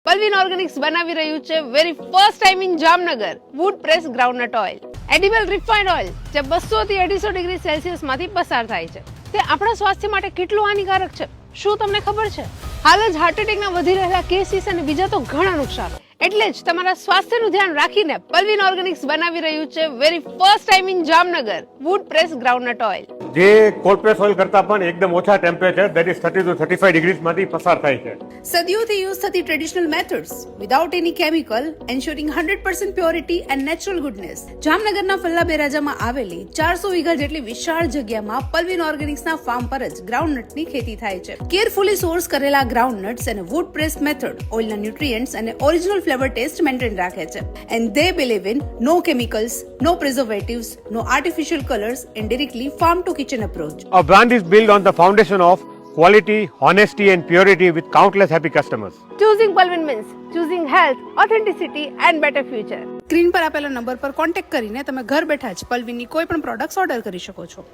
પલ્વિન Organics બનાવી રહ્યું છે very first time in Jamnagar wood press groundnut oil, edible refined oil જે 200 થી 250 ડિગ્રી સેલ્સિયસ માંથી પસાર થાય છે. તે આપણા સ્વાસ્થ્ય માટે કેટલું હાનિકારક છે શું તમને ખબર છે? હાલ જ હાર્ટ એટેકના વધી રહેલા કેસીસ અને બીજા તો ઘણા નુકસાનો. એટલે જ તમારા સ્વાસ્થ્યનું ધ્યાન રાખીને પલ્વિન ઓર્ગેનિક્સ બનાવી રહ્યું છે very first time in Jamnagar wood press groundnut oil, જે કોલ્ડ પ્રેસ ઓઇલ કરતા પણ એકદમ ઓછા temperature that is 30 to 35 degrees માંથી પસાર થાય છે. સદીઓથી યુઝ થતી traditional methods without any chemical, ensuring 100% purity and natural goodness. જામનગરના ફલ્લા બેરાજામાં આવેલી 400 વીઘા જેટલી વિશાળ જગ્યામાં પલ્વિન ઓર્ગેનિક્સના ફાર્મ પર જ ગ્રાઉન્ડનટની ખેતી થાય છે. કેરફુલી સોર્સ કરેલા ગ્રાઉન્ડનટ્સ અને વુડ પ્રેસ મેથડ ઓઇલના ન્યુટ્રિયન્ટ્સ અને ઓરિજિનલ ફ્લેવર ટેસ્ટ મેન્ટેન રાખે છે. And they believe in no chemicals, no preservatives, no artificial colors and directly farm to kitchen approach. Our brand is built on the foundation of quality, honesty and purity with countless happy customers. choosing Pulvin means choosing health, authenticity and better future. Screen પર આપેલા number પર contact કરીને તમે ઘર બેઠા જ પલ્વિનની કોઈ પણ પ્રોડક્ટ્સ ઓર્ડર કરી શકો છો.